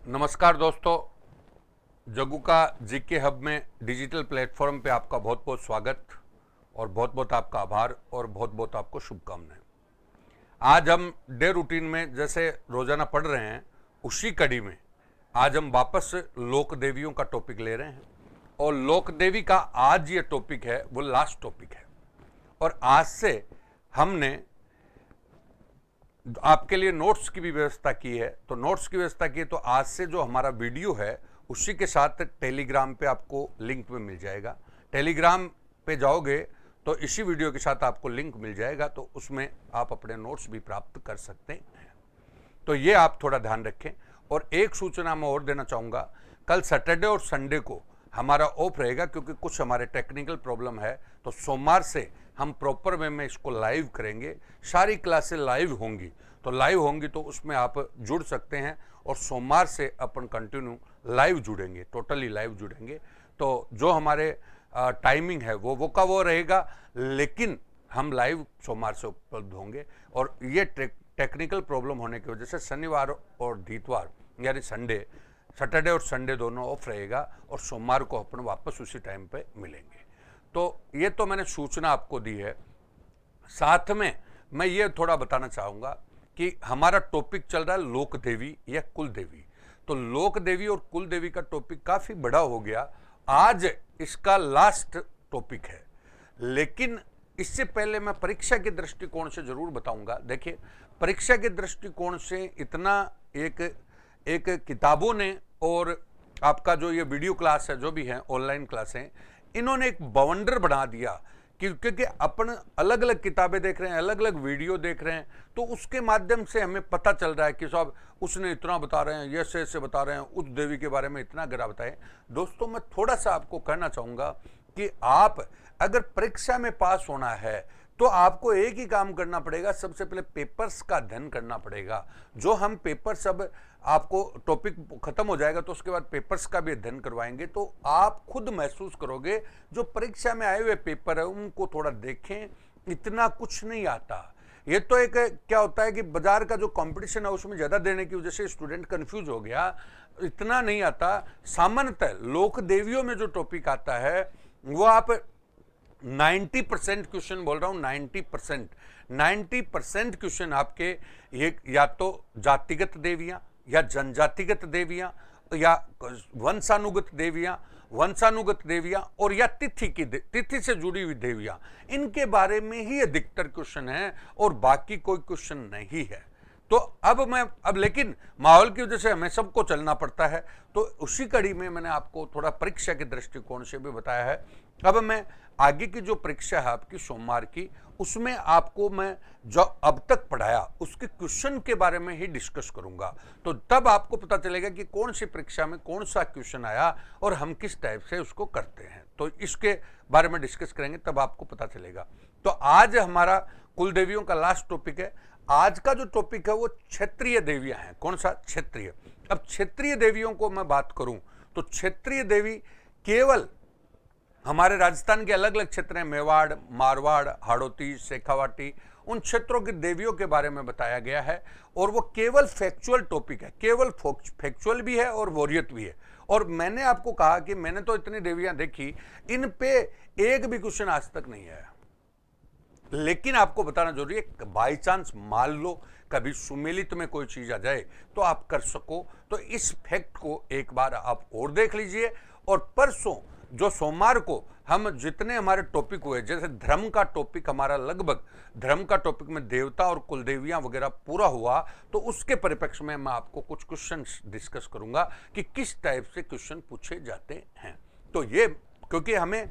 नमस्कार दोस्तों, जग्गू का जीके हब में डिजिटल प्लेटफॉर्म पे आपका बहुत बहुत स्वागत और बहुत बहुत आपका आभार और बहुत बहुत आपको शुभकामनाएं। आज हम डे रूटीन में जैसे रोजाना पढ़ रहे हैं उसी कड़ी में आज हम वापस लोक देवियों का टॉपिक ले रहे हैं और लोक देवी का आज ये टॉपिक है वो लास्ट टॉपिक है। और आज से हमने आपके लिए नोट्स की भी व्यवस्था की है। तो नोट्स की व्यवस्था की है तो आज से जो हमारा वीडियो है उसी के साथ टेलीग्राम पे आपको लिंक में मिल जाएगा। टेलीग्राम पे जाओगे तो इसी वीडियो के साथ आपको लिंक मिल जाएगा, तो उसमें आप अपने नोट्स भी प्राप्त कर सकते हैं। तो ये आप थोड़ा ध्यान रखें। और एक सूचना मैं और देना चाहूँगा, कल सैटरडे और संडे को हमारा ऑफ रहेगा क्योंकि कुछ हमारे टेक्निकल प्रॉब्लम है। तो सोमवार से हम प्रॉपर वे में इसको लाइव करेंगे। सारी क्लासें लाइव होंगी, तो लाइव होंगी तो उसमें आप जुड़ सकते हैं और सोमवार से अपन कंटिन्यू लाइव जुड़ेंगे, टोटली लाइव जुड़ेंगे। तो जो हमारे टाइमिंग है वो का वो रहेगा, लेकिन हम लाइव सोमवार से उपलब्ध होंगे। और ये टेक्निकल प्रॉब्लम होने की वजह से शनिवार और इतवार यानी सैटरडे और संडे दोनों ऑफ रहेगा और सोमवार को अपन वापस उसी टाइम पे मिलेंगे। तो ये तो मैंने सूचना आपको दी है। साथ में मैं ये थोड़ा बताना चाहूँगा कि हमारा टॉपिक चल रहा है लोक देवी या कुल देवी। तो लोक देवी और कुल देवी का टॉपिक काफ़ी बड़ा हो गया, आज इसका लास्ट टॉपिक है। लेकिन इससे पहले मैं परीक्षा के दृष्टिकोण से जरूर बताऊंगा। देखिए, परीक्षा के दृष्टिकोण से इतना एक किताबों ने और आपका जो ये वीडियो क्लास है, जो भी है ऑनलाइन क्लासें, इन्होंने एक बवंडर बना दिया क्योंकि अपन अलग अलग किताबें देख रहे हैं, अलग अलग वीडियो देख रहे हैं, तो उसके माध्यम से हमें पता चल रहा है कि साहब उसने इतना बता रहे हैं, ऐसे बता रहे हैं, उस देवी के बारे में इतना गहरा बताए। दोस्तों, मैं थोड़ा सा आपको कहना चाहूँगा कि आप अगर परीक्षा में पास होना है तो आपको एक ही काम करना पड़ेगा, सबसे पहले पेपर्स का अध्ययन करना पड़ेगा। जो हम पेपर सब आपको टॉपिक खत्म हो जाएगा तो उसके बाद पेपर्स का भी अध्ययन करवाएंगे, तो आप खुद महसूस करोगे जो परीक्षा में आए हुए पेपर है उनको थोड़ा देखें, इतना कुछ नहीं आता। ये तो एक क्या होता है कि बाजार का जो कंपटीशन है उसमें ज़्यादा देने की वजह से स्टूडेंट कंफ्यूज हो गया, इतना नहीं आता। सामान्यतः लोक देवियों में जो टॉपिक आता है वो आप 90% क्वेश्चन बोल रहा हूं, 90% क्वेश्चन आपके ये या तो जातिगत देवियां या जनजातिगत देवियां या वंशानुगत देवियां और या तिथि से जुड़ी हुई देवियां, इनके बारे में ही अधिकतर क्वेश्चन है और बाकी कोई क्वेश्चन नहीं है। तो अब लेकिन माहौल की वजह से हमें सबको चलना पड़ता है, तो उसी कड़ी में मैंने आपको थोड़ा परीक्षा के दृष्टिकोण से भी बताया है। अब मैं आगे की जो परीक्षा है आपकी सोमवार की, उसमें आपको मैं जो अब तक पढ़ाया उसके क्वेश्चन के बारे में ही डिस्कस करूंगा। तो तब आपको पता चलेगा कि कौन सी परीक्षा में कौन सा क्वेश्चन आया और हम किस टाइप से उसको करते हैं। तो इसके बारे में डिस्कस करेंगे, तब आपको पता चलेगा। तो आज हमारा कुल देवियों का लास्ट टॉपिक है। आज का जो टॉपिक है वो क्षेत्रीय देवियां हैं। कौन सा? क्षेत्रीय। अब क्षेत्रीय देवियों को मैं बात करूं तो क्षेत्रीय देवी केवल हमारे राजस्थान के अलग अलग क्षेत्र हैं, मेवाड़, मारवाड़, हाड़ौती, शेखावाटी, उन क्षेत्रों की देवियों के बारे में बताया गया है। और वो केवल फैक्चुअल टॉपिक है, केवल फैक्चुअल भी है और वोरियत भी है। और मैंने आपको कहा कि मैंने तो इतनी देवियां देखी, इन पे एक भी क्वेश्चन आज तक नहीं आया। लेकिन आपको बताना जरूरी है, बाई चांस मान लो कभी सुमेलित में कोई चीज आ जाए तो आप कर सको, तो इस फैक्ट को एक बार आप और देख लीजिए। और परसों जो सोमवार को हम जितने हमारे टॉपिक हुए, जैसे धर्म का टॉपिक हमारा लगभग धर्म का टॉपिक में देवता और कुलदेवियां वगैरह पूरा हुआ, तो उसके परिप्रेक्ष्य में मैं आपको कुछ क्वेश्चन डिस्कस करूंगा कि किस टाइप से क्वेश्चन पूछे जाते हैं। तो ये क्योंकि हमें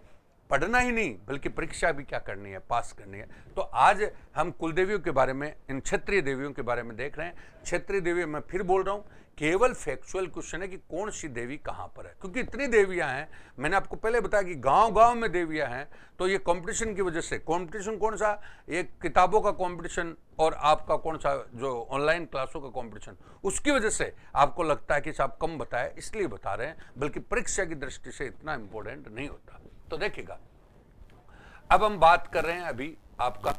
पढ़ना ही नहीं बल्कि परीक्षा भी क्या करनी है, पास करनी है। तो आज हम कुल देवियों के बारे में, इन क्षेत्रीय देवियों के बारे में देख रहे हैं। क्षेत्रीय देवी मैं फिर बोल रहा हूं, केवल फैक्चुअल क्वेश्चन है कि कौन सी देवी कहां पर है, क्योंकि इतनी देवियां हैं। मैंने आपको पहले बताया कि गांव गांव में देवियां हैं। तो ये कंपटीशन की वजह से, कंपटीशन कौन सा? ये किताबों का कंपटीशन और आपका कौन सा जो ऑनलाइन क्लासों का कंपटीशन, उसकी वजह से आपको लगता है कि साहब कम बताया इसलिए बता रहे हैं, बल्कि परीक्षा की दृष्टि से इतना इंपॉर्टेंट नहीं होता। तो देखिएगा, अब हम बात कर रहे हैं अभी आपका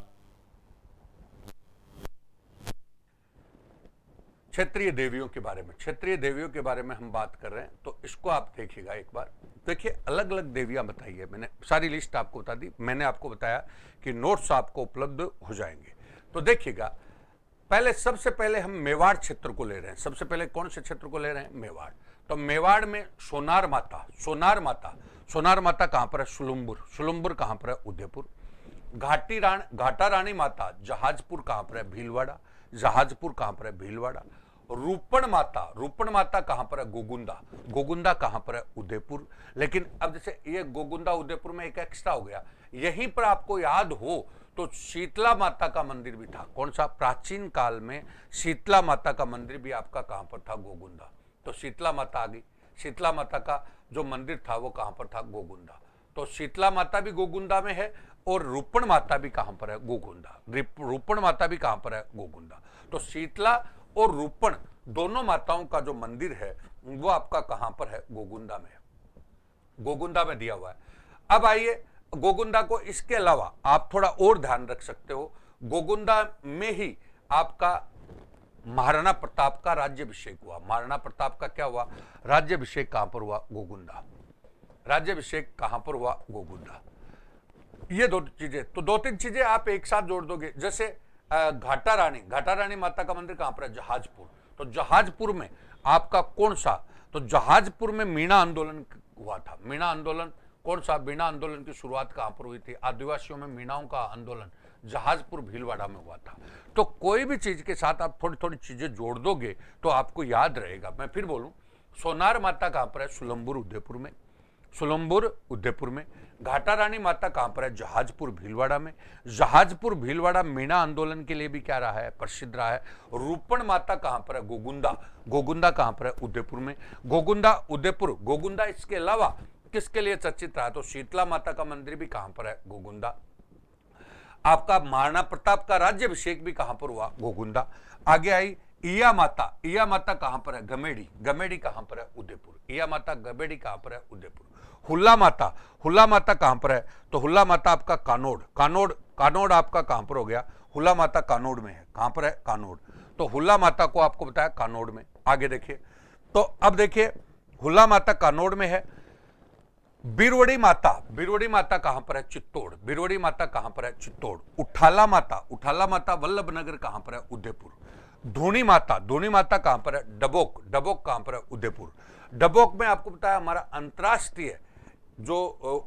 क्षेत्रीय देवियों के बारे में, क्षेत्रीय देवियों के बारे में हम बात कर रहे हैं, तो इसको आप देखिएगा एक बार। देखिए अलग अलग देवियां बताई है, मैंने सारी लिस्ट आपको बता दी। मैंने आपको बताया कि नोट्स आपको उपलब्ध हो जाएंगे। तो देखिएगा, पहले सबसे पहले हम मेवाड़ क्षेत्र को ले रहे हैं। सबसे पहले कौन से क्षेत्र को ले रहे हैं? मेवाड़। तो मेवाड़ में सोनार माता, सोनार माता, सोनार माता कहां पर है? सुलुम्बुर। सुलुम्बुर कहां पर है? उदयपुर। घाटा रानी माता जहाजपुर कहां पर है? भीलवाड़ा। जहाजपुर कहां पर है? भीलवाड़ा। रूपण माता, रूपण माता कहां पर है? गोगुंदा। गोगुंदा कहां पर है? उदयपुर। लेकिन अब जैसे ये गोगुंदा उदयपुर में एक एक्स्ट्रा हो गया, यहीं पर आपको याद हो तो शीतला माता का मंदिर भी था। कौन सा? प्राचीन काल में शीतला माता का मंदिर भी आपका कहां पर था? गोगुंदा। तो शीतला माता आ गई। शीतला माता का जो मंदिर था वो कहां पर था? गोगुंदा। तो शीतला माता भी गोगुंदा में है और रूपण माता भी कहां पर है? गोगुंदा। रूपण माता भी कहां पर है? गोगुंदा। तो शीतला और रूपण दोनों माताओं का जो मंदिर है वो आपका कहां पर है? गोगुंदा में है। गोगुंदा में दिया हुआ है। अब आइए गोगुंदा को, इसके अलावा आप थोड़ा और ध्यान रख सकते हो, गोगुंदा में ही आपका महाराणा प्रताप का राज्याभिषेक हुआ। महाराणा प्रताप का क्या हुआ? राज्याभिषेक कहां पर हुआ? गोगुंदा। राज्याभिषेक कहां पर हुआ? गोगुंदा। ये दो चीजें, तो दो तीन चीजें आप एक साथ जोड़ दोगे। जैसे घाटा रानी माता का मंदिर कहां पर है? जहाजपुर। तो जहाजपुर में आपका कौन सा? तो जहाजपुर में मीणा आंदोलन हुआ था। मीणा आंदोलन कौन सा? मीणा आंदोलन की शुरुआत कहां पर हुई थी? आदिवासियों में मीणाओं का आंदोलन जहाजपुर भीलवाड़ा में हुआ था। तो कोई भी चीज के साथ आप थोड़ी थोड़ी चीजें जोड़ दोगे तो आपको याद रहेगा। मैं फिर बोलूं, सोनार माता कहां पर है? सुलम्बुर उदयपुर में। सुलम्बुर उदयपुर में। घाटा रानी माता कहां पर है? जहाजपुर भीलवाड़ा में। जहाजपुर भीलवाड़ा मीणा आंदोलन के लिए भी क्या रहा है? प्रसिद्ध रहा है। रूपण माता कहां पर है? गोगुंदा। गोगुंदा कहां पर है? उदयपुर में। गोगुंदा उदयपुर। गोगुंदा इसके अलावा किसके लिए चर्चित रहा? तो शीतला माता का मंदिर भी कहां पर है? गोगुंदा। आपका महाराणा प्रताप का राज्याभिषेक भी कहां पर हुआ? गोगुंदा। आगे आई इया माता। इया माता कहां पर है? गमेड़ी। गमेड़ी कहां पर है? उदयपुर। इया माता गमेड़ी कहां पर है? उदयपुर। हुल्ला माता, हुल्ला माता कहां पर है? तो हुल्ला माता आपका कानोड़। कानोड़, कानोड़ आपका कहां पर हो गया? हुल्ला माता कानोड़ में है। कहां पर है? कानोड़। तो हुल्ला माता को आपको बताया कानोड़ में। आगे देखिए, तो अब देखिए हुल्ला माता कानोड़ में है। बिरवड़ी माता, बिरवड़ी माता कहां पर है? चित्तौड़। बिरवड़ी माता कहां पर है? चित्तौड़। उठाला माता, उठाला माता वल्लभ नगर कहां पर है? उदयपुर। धूनी माता, धूनी माता कहां पर है? डबोक। डबोक कहां पर है? उदयपुर। डबोक में आपको बताया हमारा अंतरराष्ट्रीय जो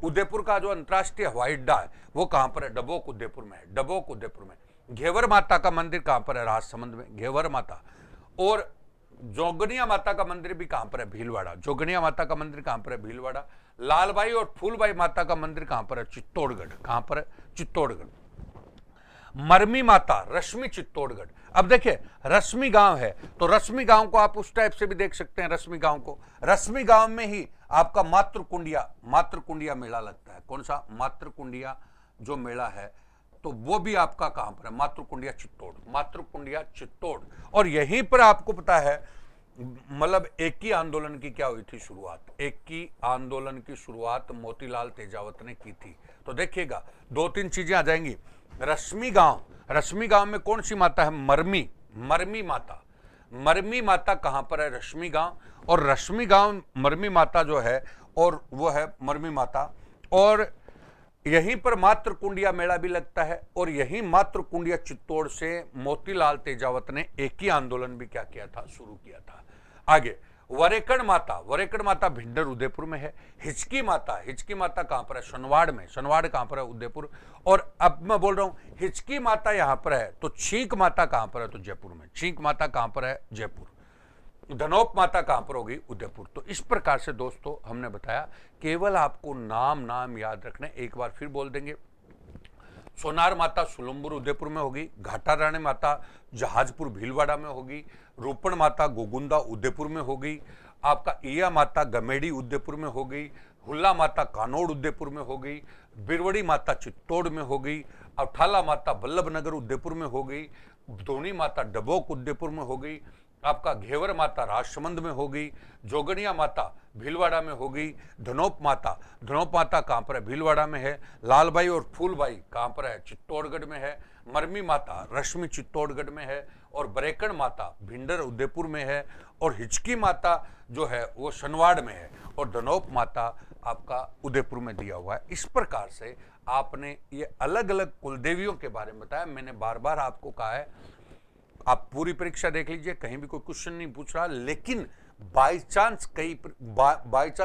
उदयपुर का जो अंतरराष्ट्रीय हवाई अड्डा है वो कहां पर है? डबोक उदयपुर में है। डबोक उदयपुर में। घेवर माता का मंदिर कहां पर है? राजसमंद में। घेवर माता। और जोगनिया माता का मंदिर भी कहां पर है? भीलवाड़ा। जोगनिया माता का मंदिर कहां पर है? भीलवाड़ा। लालबाई और फूलबाई माता का मंदिर कहां पर है? चित्तौड़गढ़। कहां पर है? चित्तौड़गढ़। मरमी माता, रश्मि चित्तौड़गढ़। अब देखिए रश्मि गांव है तो रश्मि गांव को आप उस टाइप से भी देख सकते हैं। रश्मि गांव को, रश्मि गांव में ही आपका मातृकुंडिया मेला लगता है। कौन सा? मातृकुंडिया जो मेला है तो वो भी आपका कहां पर है? मातृकुंडिया चित्तौड़। मातृकुंडिया चित्तौड़। और यहीं पर आपको पता है मतलब एकी आंदोलन की क्या हुई थी शुरुआत? एकी आंदोलन की शुरुआत मोतीलाल तेजावत ने की थी। तो देखिएगा दो तीन चीजें आ जाएंगी। रश्मि गांव, रश्मि गांव में कौन सी माता है? मरमी। मरमी माता। मरमी माता कहां पर है? रश्मि गांव। और रश्मि गांव मरमी माता जो है और वो है मरमी माता। और यहीं पर मातृकुंडिया मेला भी लगता है। और यहीं मातृकुंडिया चित्तौड़ से मोतीलाल तेजावत ने एक ही आंदोलन भी क्या किया था? शुरू किया था। आगे वरेकण माता, वरेकण माता भिंडर उदयपुर में है। हिचकी माता, हिचकी माता कहां पर है? सनवाड़ में। सनवाड़ कहां पर है? उदयपुर। और अब मैं बोल रहा हूं हिचकी माता यहां पर है तो छींक माता कहां पर है? तो जयपुर में। छींक माता कहां पर है? जयपुर। धनोप माता कहां पर होगी? उदयपुर। तो इस प्रकार से दोस्तों हमने बताया, केवल आपको नाम याद रखने। एक बार फिर बोल देंगे, सोनार माता सुलम्बुर उदयपुर में होगी। घाटा रानी माता जहाजपुर भीलवाड़ा में होगी। रूपण माता गोगुंदा उदयपुर में होगी। आपका इया माता गमेड़ी उदयपुर में होगी। हुल्ला माता कानोड़ उदयपुर में होगी। बिरवड़ी माता चित्तौड़ में होगी। अवठाला माता वल्लभ नगर उदयपुर में होगी। धोनी माता डबोक उदयपुर में होगी। आपका घेवर माता राजसमंद में होगी, जोगनिया माता भीलवाड़ा में होगी, धनोप माता कहाँ पर है, भीलवाड़ा में है, लालबाई और फूलबाई कहाँ पर है, चित्तौड़गढ़ में है, मरमी माता रश्मि चित्तौड़गढ़ में है, और बरेकण माता भिंडर उदयपुर में है, और हिचकी माता जो है वो सनवाड़ में है, और धनोप माता आपका उदयपुर में दिया हुआ है। इस प्रकार से आपने ये अलग अलग कुलदेवियों के बारे में बताया। मैंने बार बार आपको कहा है आप पूरी परीक्षा देख लीजिए, कहीं भी कोई क्वेश्चन नहीं पूछ रहा, लेकिन बाई चांस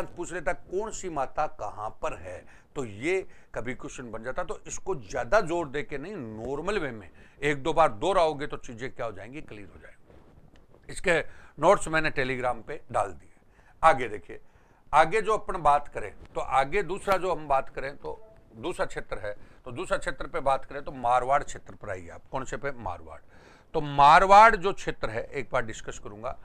पूछ लेता कौन सी माता कहां पर है, तो ये कभी क्वेश्चन बन जाता। तो इसको ज्यादा जोर दे के नहीं, नॉर्मल वे में एक दो बार दोहराओगे तो चीजें क्या हो जाएंगी, क्लियर हो जाएंगी। इसके नोट्स मैंने टेलीग्राम पे डाल दिए। आगे देखिए, आगे जो अपन बात करें तो आगे दूसरा जो हम बात करें तो दूसरा क्षेत्र है, तो दूसरा क्षेत्र पे बात करें तो मारवाड़ क्षेत्र पर आइए आप। कौन से पे, मारवाड़। तो मारवाड़ जो क्षेत्र है एक बार डिस्कस करूंगा।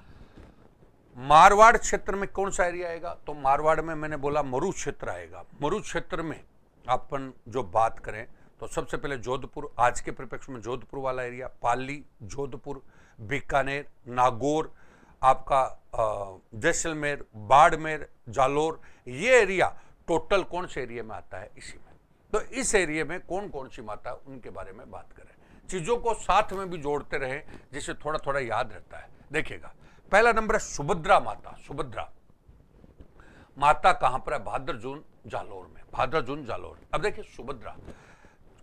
मारवाड़ क्षेत्र में कौन सा एरिया आएगा, तो मारवाड़ में मैंने बोला मरु क्षेत्र आएगा। मरु क्षेत्र में अपन जो बात करें तो सबसे पहले जोधपुर, आज के परिप्रेक्ष्य में जोधपुर वाला एरिया, पाली, जोधपुर, बीकानेर, नागौर, आपका जैसलमेर, बाड़मेर, जालोर, ये एरिया टोटल कौन से एरिया में आता है, इसी में। तो इस एरिया में कौन कौन सी माता, उनके बारे में बात करें। चीजों को साथ में भी जोड़ते रहे जिससे थोड़ा थोड़ा याद रहता है। देखिएगा, पहला नंबर है सुभद्रा माता। सुभद्रा माता कहां पर है, भाद्रजून जालोर में, भाद्रजून जालोर। अब देखिए, सुभद्रा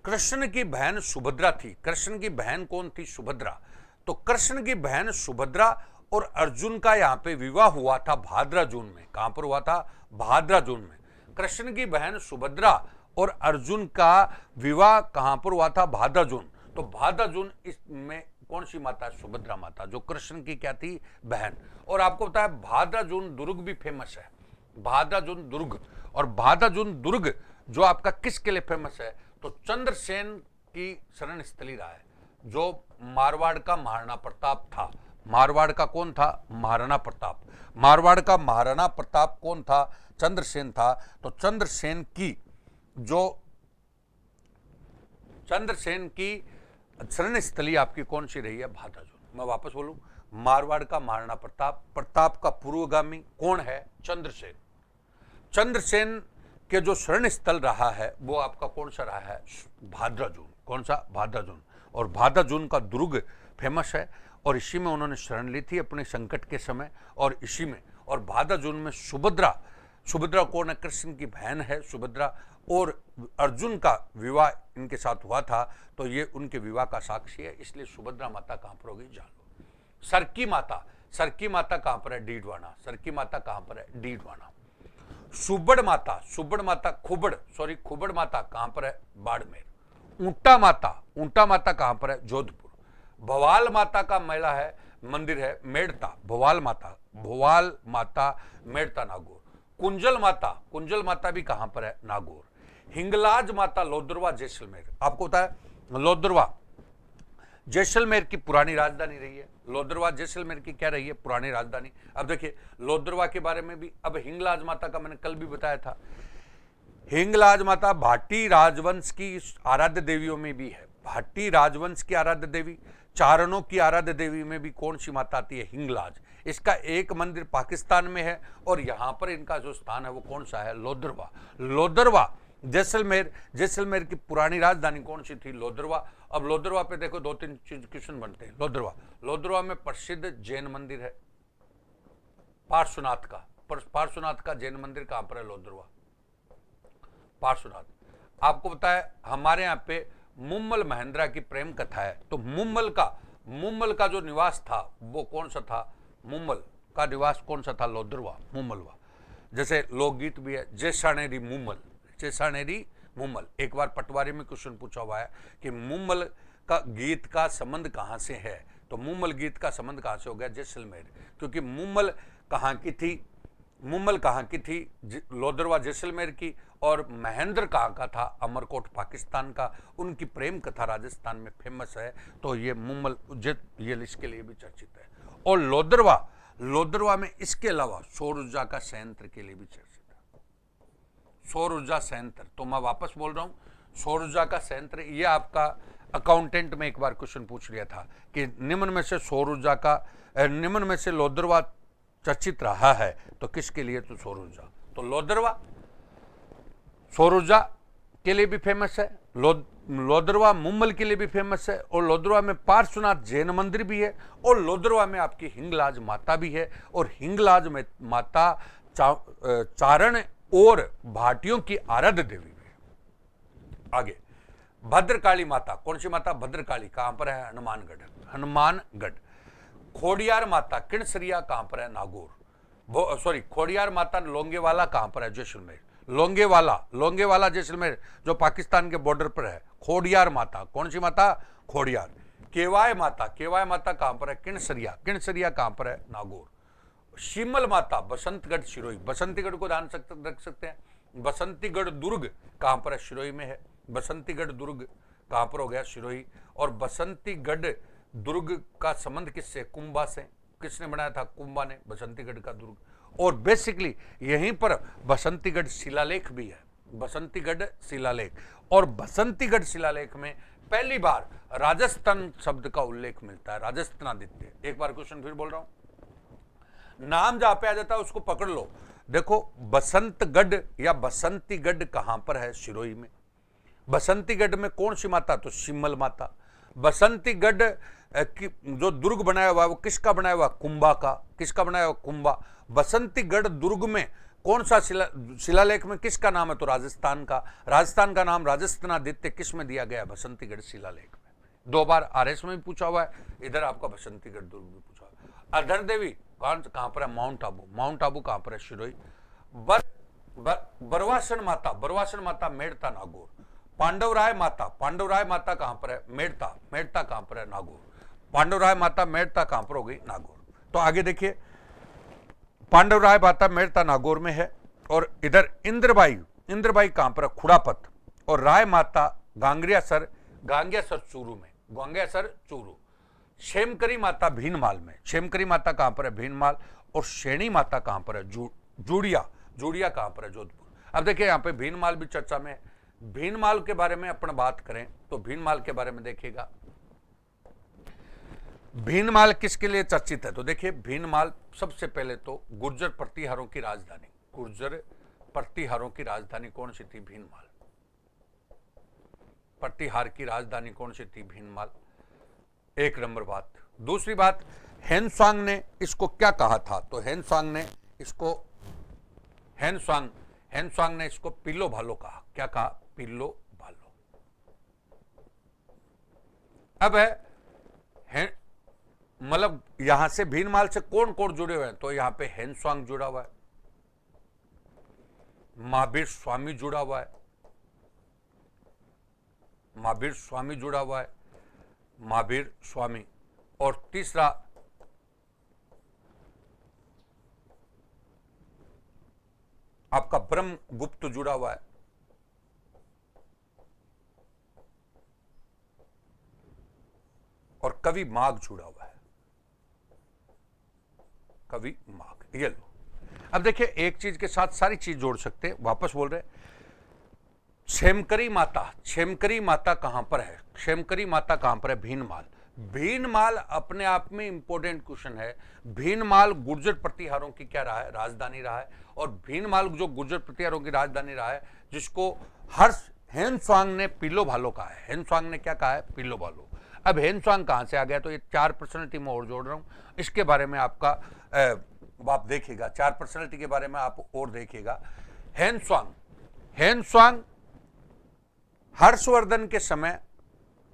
कृष्ण की बहन सुभद्रा थी। कृष्ण की बहन कौन थी, सुभद्रा। तो कृष्ण की बहन सुभद्रा और अर्जुन का यहां पे विवाह हुआ था भाद्रजून में। कहां पर हुआ था, भाद्रजून में। कृष्ण की बहन सुभद्रा और अर्जुन का विवाह कहां पर हुआ था, भाद्रजून। तो भाद्रजून इसमें कौन सी माता, सुभद्रा माता, जो कृष्ण की क्या थी, बहन। और आपको बताया भाद्रजून दुर्ग भी फेमस है, भाद्रजून दुर्ग। और भाद्रजून दुर्ग जो आपका किसके लिए फेमस है, तो चंद्रसेन की शरण स्थली रहा है, जो मारवाड़ का महाराणा प्रताप था। मारवाड़ का कौन था, महाराणा प्रताप। मारवाड़ का महाराणा प्रताप कौन था, चंद्रसेन था। तो चंद्रसेन की शरण स्थली आपकी कौन सी रही है, भाद्रजून। मैं वापस बोलूं, मारवाड़ का महाराणा प्रताप, प्रताप का पूर्वगामी कौन है, चंद्रसेन। चंद्रसेन के जो शरण स्थल रहा है वो आपका कौन सा रहा है, भाद्रजून। कौन सा, भाद्रजून। और भाद्रजून का दुर्ग फेमस है, और इसी में उन्होंने शरण ली थी अपने संकट के समय, और इसी में। और भाद्रजून में सुभद्रा कौन है, कृष्ण की बहन है सुभद्रा, और अर्जुन का विवाह इनके साथ हुआ था, तो ये उनके विवाह का साक्षी है, इसलिए सुभद्रा माता कहां पर होगी, जालो। सरकी माता कहां पर है, डीडवाना। सरकी माता कहां पर है, डीडवाना। सुबड़ माता खुबड़ माता कहां पर है, बाड़मेर। ऊंटा माता कहां पर है, जोधपुर। भवाल माता का मेला है, मंदिर है मेड़ता, भवाल माता मेड़ता, नागौर। कुंजल माता भी कहां पर है, नागौर। हिंगलाज माता लोदरवा, जैसलमेर। आपको पता है लोदरवा जैसलमेर की पुरानी राजधानी रही है। लोदरवा जैसलमेर की क्या रही है, पुरानी राजधानी। अब देखिए लोदरवा के बारे में भी, अब हिंगलाज माता का मैंने कल भी बताया था। हिंगलाज माता भाटी राजवंश की आराध्य देवियों में भी है। भाटी राजवंश की आराध्य देवी, चारणों की आराध्य देवी में भी कौन सी माता आती है, हिंगलाज। इसका एक मंदिर पाकिस्तान में है, और यहां पर इनका जो स्थान है वो कौन सा है, लोदरवा। जैसलमेर की पुरानी राजधानी कौन सी थी, लोदरवा। अब लोदरवा पे देखो दो तीन चीज क्वेश्चन बनते हैं। लोदरवा में प्रसिद्ध जैन मंदिर है पार्श्वनाथ का जैन मंदिर कहां पर है, लोदरवा, पार्श्वनाथ। आपको पता है हमारे यहाँ पे मुम्मल महेंद्रा की प्रेम कथा है, तो मुम्मल का जो निवास था वो कौन सा था, मुम्मल का निवास कौन सा था, लोदरवा, मुम्मलवा। जैसे लोकगीत भी है, जैसानेरी मुम्मल। एक बार पटवारी में क्वेश्चन पूछा हुआ है कि मुम्मल का गीत का संबंध कहां से है, तो मुम्मल गीत का संबंध कहां से हो गया, जैसलमेर। क्योंकि मुम्मल कहां की थी, लोदरवा जैसलमेर की, और महेंद्र कहां का था, अमरकोट पाकिस्तान का। उनकी प्रेम कथा राजस्थान में फेमस है, तो ये मुम्मल ये इसके लिए भी चर्चित है। और लोदरवा में इसके अलावा सौर ऊर्जा का संयंत्र के लिए भी चर्चित है, सौर ऊर्जा संयंत्र। तो मैं वापस बोल रहा हूं, सौर ऊर्जा का संयंत्र ये आपका अकाउंटेंट में एक बार क्वेश्चन पूछ लिया था कि निम्न में से सौर ऊर्जा का निम्न में से लोदरवा चर्चित रहा है तो किसके लिए? तो सौर ऊर्जा। तो लोदरवा सौर ऊर्जा के लिए भी फेमस है, लोदरवा मुम्बल के लिए भी फेमस है, और लोदरवा में पार्श्वनाथ जैन मंदिर भी है, और लोदरवा में आपकी हिंगलाज माता भी है, और हिंगलाज में माता चारण और भाटियों की आराध्य देवी भी है। आगे भद्रकाली माता, कौन सी माता? भद्रकाली। कहां पर है? हनुमानगढ़। हनुमानगढ़। खोडियार माता किणसरिया कहां पर है? नागौर। सॉरी, खोडियार माता लोंगेवाला कहां पर है? जैसलमेर। लोंगेवाला जैसलमेर जो पाकिस्तान के बॉर्डर पर है। खोडियार माता, कौन सी माता? खोडियार। केवाय माता कहां पर है? किणसरिया। किणसरिया कहां पर है? नागौर। शिमल माता बसंतगढ़ सिरोही। बसंतीगढ़ को ध्यान रख सकते हैं। बसंतीगढ़ दुर्ग कहां पर है? सिरोही में है। बसंतीगढ़ दुर्ग कहां पर हो गया? सिरोही। और बसंतीगढ़ दुर्ग का संबंध किससे? कुंभा से। किसने बनाया था? कुंभा ने बसंतीगढ़ का दुर्ग। और बेसिकली यहीं पर बसंतीगढ़ शिलालेख भी है। बसंतीगढ़ शिलालेख, और बसंतीगढ़ शिलालेख में पहली बार राजस्थान शब्द का उल्लेख मिलता है। राजस्थानादित्य। एक बार क्वेश्चन फिर बोल रहा हूं, नाम जहां पे आ जाता है उसको पकड़ लो। देखो बसंतगढ़ या बसंतीगढ़ कहां पर है? सिरोही में। बसंतीगढ़ में कौन सी माता? तो शिमल माता। बसंतीगढ़ जो दुर्ग बनाया हुआ है वो किसका बनाया हुआ? कुंभा का। किसका बनाया हुआ? कुंभा। बसंतीगढ़ दुर्ग में कौन सा शिलालेख में किसका नाम है? तो राजस्थान का। राजस्थान का नाम राजस्थानादित्य किस में दिया गया? बसंतीगढ़ शिलालेख में। 2 बार आरएस में भी पूछा हुआ है, इधर आपका बसंतीगढ़ दुर्ग भी पूछा हुआ है। अधर देवी कहां पर है? माउंट आबू। माउंट आबू कहां पर है? सिरोही। बरवासन माता मेड़ता नागौर। पांडवराय माता कहां पर है? मेड़ता। मेड़ता कहां पर है? नागौर। पांडवराय माता मेड़ता कहां पर हो गई? नागौर। तो आगे देखिए, पांडवराय माता मेड़ता नागौर में है, और इधर इंद्रबाई कहां पर है? खुड़ापत। और राय माता गांग्रियासर चूरू में। गांग्रियासर चूरू। क्षेमकरी माता भीनमाल में। क्षेमकरी माता कहां पर है? भीनमाल। और शेणी माता कहां पर है? जूड़िया कहां पर है? जोधपुर। अब देखिए यहां पे भीनमाल भी चर्चा में है। भीनमाल के बारे में अपन बात करें तो भीनमाल के बारे में देखिएगा, भीनमाल किसके लिए चर्चित है? तो देखिए भीनमाल सबसे पहले तो गुर्जर प्रतिहारों की राजधानी। गुर्जर प्रतिहारों की राजधानी कौन सी थी? भीनमाल। प्रतिहार की राजधानी कौन सी थी? भीनमाल। एक नंबर बात। दूसरी बात, हेनसांग ने इसको क्या कहा था? तो हेनसांग ने इसको पिल्लो भालो कहा। क्या कहा? पिल्लो भालो। अब है मतलब यहां से भीनमाल से कौन कौन जुड़े हुए हैं? तो यहां पे हेनसांग जुड़ा हुआ है, महावीर स्वामी जुड़ा हुआ है, महावीर स्वामी, और तीसरा आपका ब्रह्मगुप्त जुड़ा हुआ है, और कवि माघ जुड़ा हुआ है। कवि माघ, ये लो। अब देखिए एक चीज के साथ सारी चीज जोड़ सकते हैं। वापस बोल रहे, क्षेमकरी माता कहां पर है? क्षेमकरी माता कहां पर है? भीनमाल। भीनमाल अपने आप में इंपॉर्टेंट क्वेश्चन है। भीनमाल गुर्जर प्रतिहारों की क्या रहा है? राजधानी रहा है। और भीनमाल जो गुर्जर प्रतिहारों की राजधानी रहा है, जिसको हेनसांग ने पिल्लो भालो कहा है। हेनसांग ने क्या कहा है? पिल्लो भालो। अब हेनसांग कहां से आ गया? तो ये 4 पर्सनैलिटी में और जोड़ रहा हूं, इसके बारे में आपका आप देखिएगा, 4 पर्सनैलिटी के बारे में आप और देखिएगा। हेनसांग हर्षवर्धन के समय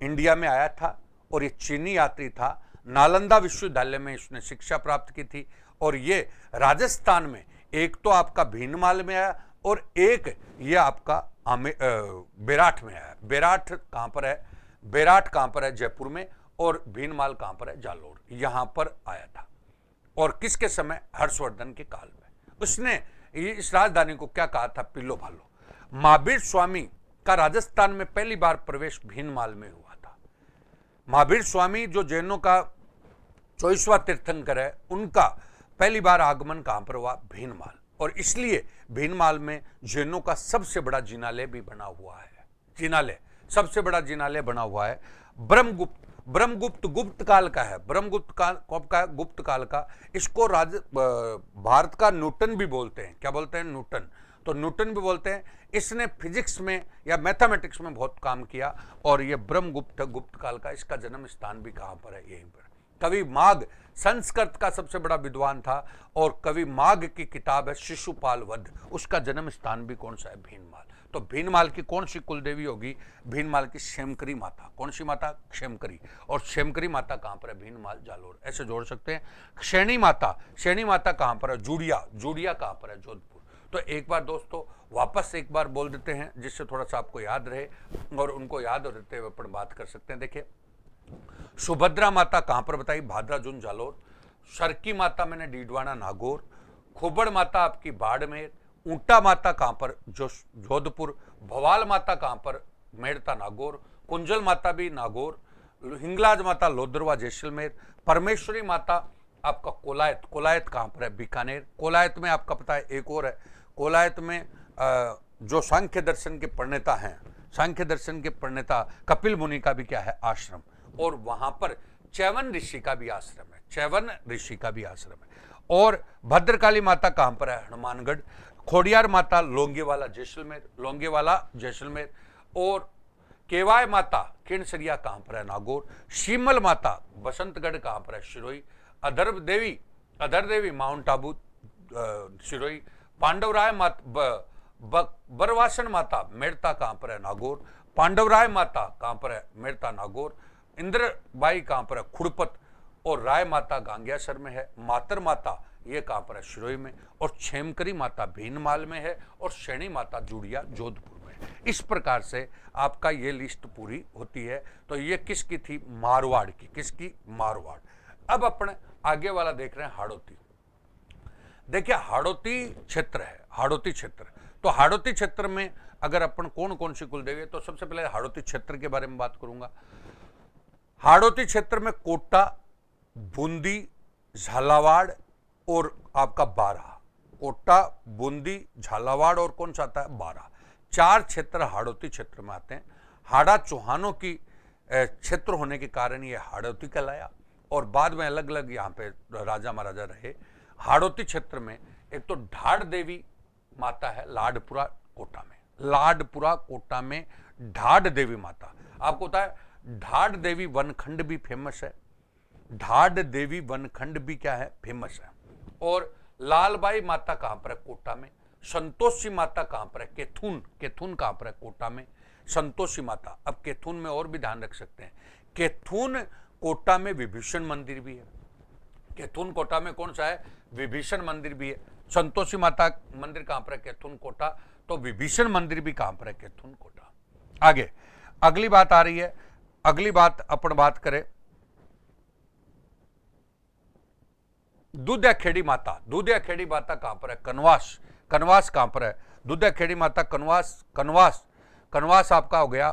इंडिया में आया था, और ये चीनी यात्री था। नालंदा विश्वविद्यालय में इसने शिक्षा प्राप्त की थी, और ये राजस्थान में एक तो आपका भीनमाल में आया, और एक ये आपका बेराठ में आया। बेराठ कहां पर है? बेराठ कहां पर है? जयपुर में। और भीनमाल कहां पर है? जालोर। यहां पर आया था, और किसके समय? हर्षवर्धन के काल में। उसने इस राजधानी को क्या कहा था? पिल्लो भालो। महावीर स्वामी का राजस्थान में पहली बार प्रवेश भीनमाल में हुआ था। महावीर स्वामी जो जैनों का 24वां तीर्थंकर है, उनका पहली बार आगमन कहां पर हुआ? भीनमाल। और इसलिए भीनमाल में जैनों का सबसे बड़ा जिनालय भी बना हुआ है। जिनालय सबसे बड़ा जिनालय बना हुआ है ब्रह्मगुप्त। ब्रह्मगुप्त गुप्त काल का है, ब्रह्मगुप्त काल कब का है? गुप्त काल का। इसको भारत का न्यूटन भी बोलते हैं। क्या बोलते हैं? न्यूटन। तो न्यूटन भी बोलते हैं। इसने फिजिक्स में या मैथमेटिक्स में बहुत काम किया और ये ब्रह्मगुप्त गुप्त काल का। इसका जन्म स्थान भी कहां पर है? यहीं पर। कवि माघ संस्कृत का सबसे बड़ा विद्वान था और कवि माघ की किताब है शिशुपाल वध, उसका जन्म स्थान भी कौन सा है? भीनमाल। तो भीनमाल की कौन सी कुलदेवी होगी? भीनमाल की क्षेमकरी माता। कौन सी माता? क्षेमकरी। और क्षेमकरी माता कहां पर है? भीनमाल जालोर। ऐसे जोड़ सकते हैं। क्षैणी माता, क्षैणी माता कहां पर है? जूड़िया। जूड़िया कहां पर है? जोधपुर। तो एक बार दोस्तों वापस एक बार बोल देते हैं जिससे थोड़ा सा आपको याद रहे और उनको याद रहते हुए अपन बात कर सकते हैं। देखिए, सुभद्रा माता कहां पर बताई? भादरा जून जालोर। सरकी माता मैंने डीडवाना नागौर। खोबड़ माता आपकी बाड़मेर। ऊंटा माता कहां पर? जोधपुर। भवाल माता कहां पर? मेड़ता नागौर। कुंजल माता भी नागौर। हिंगलाज माता लोदरवा जैसलमेर। परमेश्वरी माता आपका कोलायत। कोलायत कहां पर है? बीकानेर। कोलायत में आपका पता है एक और है, कोलायत में जो सांख्य दर्शन के प्रणेता हैं, सांख्य दर्शन के प्रणेता कपिल मुनि का भी क्या है? आश्रम। और वहां पर चैवन ऋषि का भी आश्रम है। चैवन ऋषि का भी आश्रम है। और भद्रकाली माता कहां पर है? हनुमानगढ़। खोडियार माता लोंगेवाला जैसलमेर। लोंगेवाला जैसलमेर। और केवाय माता केनसरिया कहां पर है? नागौर। शीमल माता बसंतगढ़ कहां पर है? शिरोई। अधर देवी माउंट आबू शिरोई। पांडवराय माता बरवासन माता मेड़ता कहां पर है? नागौर। पांडवराय माता कहां पर है? मेड़ता नागौर। इंद्रबाई कहां पर है? खुड़पत। और राय माता गांग्यासर में है। मातर माता ये कहां पर है? शिरोई में। और क्षेमकरी माता भीनमाल में है। और शैणी माता जूड़िया जोधपुर में है। इस प्रकार से आपका ये लिस्ट पूरी होती है। तो ये किसकी थी? मारवाड़ की। किसकी? मारवाड़। अब अपन आगे वाला देख रहे हैं हाड़ौती। देखिए, हाड़ौती क्षेत्र है, हाड़ौती क्षेत्र। तो हाड़ौती क्षेत्र में अगर अपन कौन कौन सी कुलदेवी है, तो सबसे पहले हाड़ौती क्षेत्र के बारे में बात करूंगा। हाड़ौती क्षेत्र में कोटा, बूंदी, झालावाड़ और आपका बारा। कोटा, बूंदी, झालावाड़ और कौन सा आता है? बारा। 4 क्षेत्र हाड़ौती क्षेत्र में आते हैं। हाड़ा चौहानों की क्षेत्र होने के कारण ये हाड़ौती कहलाया और बाद में अलग अलग यहाँ पे राजा महाराजा रहे। हाड़ौती क्षेत्र में एक तो ढाड़ देवी माता है लाडपुरा कोटा में। लाडपुरा कोटा में ढाड़ देवी माता। आपको पता है ढाड़ देवी वनखंड भी फेमस है। ढाड़ देवी वनखंड भी क्या है? फेमस है। और लालबाई माता कहां पर है? कोटा में। संतोषी माता कहां पर है? केथुन। केथुन कहां पर है? कोटा में। संतोषी माता। अब केथुन में और भी ध्यान रख सकते हैं, केथुन कोटा में विभीषण मंदिर भी है। केथुन कोटा में कौन सा है? विभीषण मंदिर भी है। संतोषी माता मंदिर कहां पर है? केथुन कोटा। तो विभीषण मंदिर भी कहां पर है? केथुन कोटा। आगे अगली बात आ रही है। अगली बात अपन बात करें दूधियाखेड़ी माता। दूधियाखेड़ी माता कहां पर है? कनवास। कनवास कहां पर है? दूधियाखेड़ी माता कनवास। कनवास कनवास आपका हो गया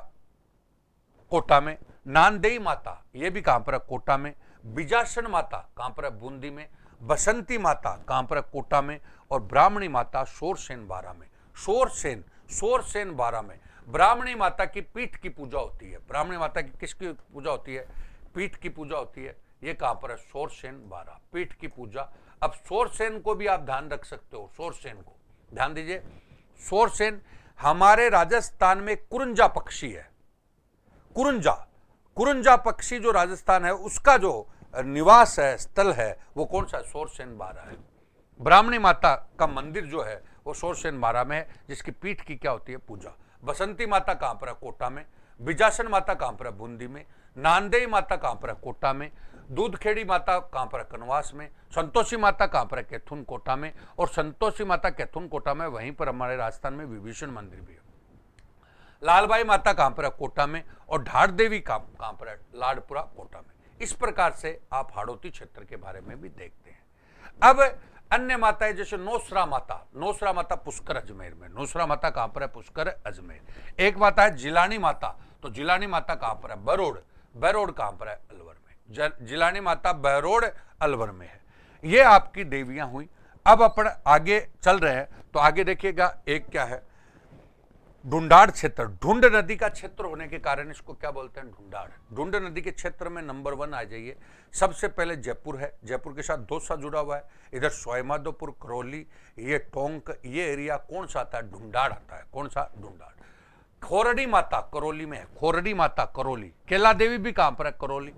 कोटा में। नांदेई माता ये भी कहां पर है? कोटा में। बिजासन माता कहां पर है? बूंदी में। बसंती माता कहां पर है? कोटा में। और ब्राह्मणी माता शोरसेन बारा में। शोरसेन बारा में ब्राह्मणी माता की पीठ की पूजा होती है। ब्राह्मणी माता की किसकी पूजा होती है? पीठ की पूजा होती है। ये कहां पर है? शोरसेन बारा, पीठ की पूजा। अब शोरसेन को भी आप ध्यान रख सकते हो। शोरसेन को ध्यान दीजिए। शोरसेन हमारे राजस्थान में कुरंजा पक्षी है। कुरंजा पक्षी जो राजस्थान है उसका जो निवास है, स्थल है, वो कौन सा? शोरसेन बारा है। ब्राह्मणी माता का मंदिर जो है वो शोरसेन बारा में है, जिसकी पीठ की क्या होती है? पूजा। बसंती माता कहां पर है? कोटा में। बिजासन माता कहां पर है? बूंदी में। नांदेई माता कहां पर है? कोटा में। दूधखेड़ी माता कहां पर है? कनवास में। संतोषी माता कहां पर है? केथुन कोटा में। और संतोषी माता केथुन कोटा में, वहीं पर हमारे राजस्थान में विभीषण मंदिर भी है। लालबाई माता कहां पर है? कोटा में। और ढाड़ देवी कहां पर है? लाडपुरा कोटा में। इस प्रकार से आप हाड़ौती क्षेत्र के बारे में भी देखते हैं। अब अन्य माताएं जैसे नौसरा माता। नौसरा माता पुष्कर अजमेर में। नौसरा माता कहां पर है? पुष्कर अजमेर। एक माता है जिलानी माता। तो जिलानी माता कहां पर है? बरोड़। बरोड़ कहां पर है? अलवर में। जिलानी माता बरोड़ अलवर में है। ये आपकी देवियां हुई। अब अपन आगे चल रहे हैं तो आगे देखिएगा एक क्या है, ढूंढाड़ क्षेत्र, ढूंढ नदी का क्षेत्र होने के कारण इसको क्या बोलते हैं? ढूंढाड़। ढूंढ नदी के क्षेत्र में नंबर 1 आ जाइए। सबसे पहले जयपुर है, जयपुर के साथ दौसा जुड़ा हुआ है, इधर सवाईमाधोपुर, करौली, ये टोंक, ये एरिया कौन सा आता है? ढूंढाड़ आता है। कौन सा? ढूंढाड़। खोरडी माता करौली में है, खोरडी माता करौली। केला देवी भी कहां पर है? करौली।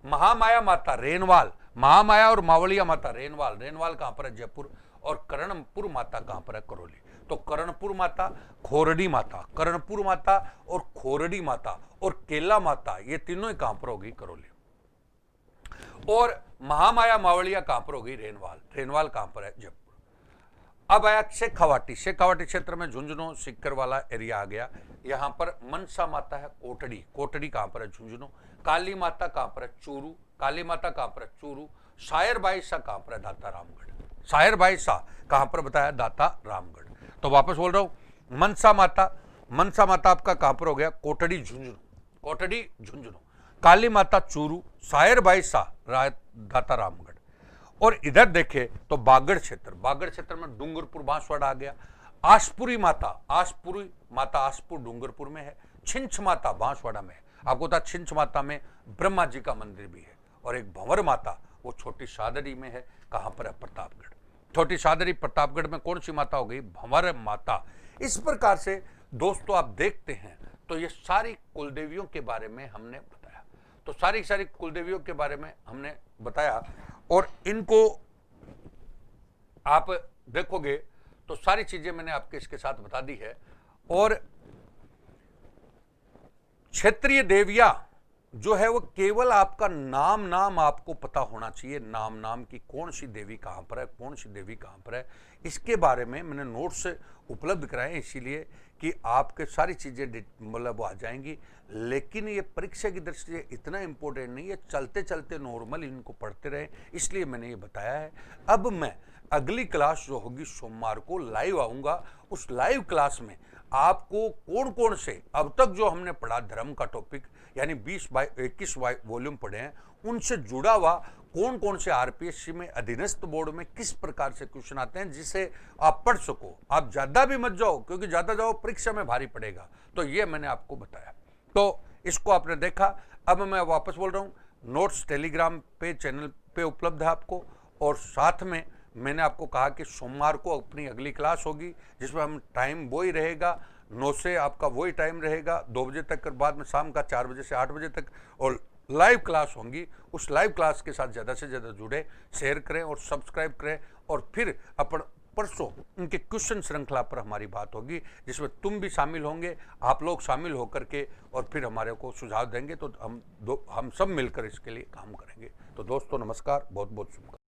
महामाया माता रेनवाल, महामाया और मावलिया माता रेनवाल, रेनवाल कहां पर है? जयपुर। और कर्णपुर माता कहां पर है? करौली। तो कर्णपुर माता, खोरडी माता, कर्णपुर माता और खोरडी माता और केला माता, ये तीनों ही कहां पर होगी? करौली। और महामाया मावलिया कहां पर होगी? रेनवाल। रेनवाल कहां पर है? जयपुर। अब आया शेखावाटी, शेखावाटी क्षेत्र में झुंझुनू सिक्कर वाला एरिया आ गया। यहां पर मनसा माता है, कोटड़ी, कोटड़ी कहां पर है? झुंझुनू। काली माता कहां पर है? चूरू, काली माता कहां पर है? चूरू। शायर बाईसा कहां पर है? दाता रामगढ़। शायर बाईसा कहां पर बताया? दाता रामगढ़। तो वापस बोल रहा हूं, मनसा माता, मनसा माता आपका कहां पर हो गया? कोटड़ी झुंझुनू, कोटड़ी झुंझुनू। काली माता चूरू, शायर बाईसा दाता रामगढ़। और इधर देखे तो बागड़ क्षेत्र, बागड़ क्षेत्र में डूंगरपुर बांसवाड़ा आ गया। आशपुरी माता, आशपुरी माता आशपुर डूंगरपुर में है। छिंछ माता बांसवाड़ा में है। आपको पता छिंछ माता में ब्रह्मा जी का मंदिर भी है। और एक भंवर माता वो छोटी सादरी में है। कहां पर है? प्रतापगढ़। छोटी सादरी प्रतापगढ़ में कौन सी माता हो गई? भंवर माता। इस प्रकार से दोस्तों आप देखते हैं तो ये सारी कुलदेवियों के बारे में हमने बताया। तो सारी सारी कुलदेवियों के बारे में हमने बताया और इनको आप देखोगे तो सारी चीजें मैंने आपके इसके साथ बता दी है। और क्षेत्रीय देवियां जो है वो केवल आपका नाम नाम आपको पता होना चाहिए, नाम नाम की कौन सी देवी कहां पर है, कौन सी देवी कहां पर है। इसके बारे में मैंने नोट्स उपलब्ध कराए इसीलिए कि आपके सारी चीजें मतलब आ जाएंगी। लेकिन ये परीक्षा की दृष्टि से इतना इंपॉर्टेंट नहीं है, चलते चलते नॉर्मल इनको पढ़ते रहे, इसलिए मैंने ये बताया है। अब मैं अगली क्लास जो होगी सोमवार को लाइव आऊंगा। उस लाइव क्लास में आपको कौन कौन से अब तक जो हमने पढ़ा धर्म का टॉपिक यानी 20/21 वॉल्यूम पढ़े हैं, उनसे जुड़ा हुआ कौन कौन से आरपीएससी में अधीनस्थ बोर्ड में किस प्रकार से क्वेश्चन आते हैं जिसे आप पढ़ सको। आप ज्यादा भी मत जाओ क्योंकि ज्यादा जाओ परीक्षा में भारी पड़ेगा। तो ये मैंने आपको बताया, तो इसको आपने देखा। अब मैं वापस बोल रहा हूँ, नोट्स टेलीग्राम पे चैनल पे उपलब्ध है आपको। और साथ में मैंने आपको कहा कि सोमवार को अपनी अगली क्लास होगी जिसमें हम टाइम वो ही रहेगा, 9 से आपका वही टाइम रहेगा 2 बजे तक, बाद में शाम का 4 बजे से 8 बजे तक और लाइव क्लास होंगी। उस लाइव क्लास के साथ ज़्यादा से ज़्यादा जुड़े, शेयर करें और सब्सक्राइब करें। और फिर अपन परसों उनके क्वेश्चन श्रृंखला पर हमारी बात होगी जिसमें तुम भी शामिल होंगे, आप लोग शामिल होकर के और फिर हमारे को सुझाव देंगे। तो हम सब मिलकर इसके लिए काम करेंगे। तो दोस्तों नमस्कार, बहुत बहुत शुभकामनाएं।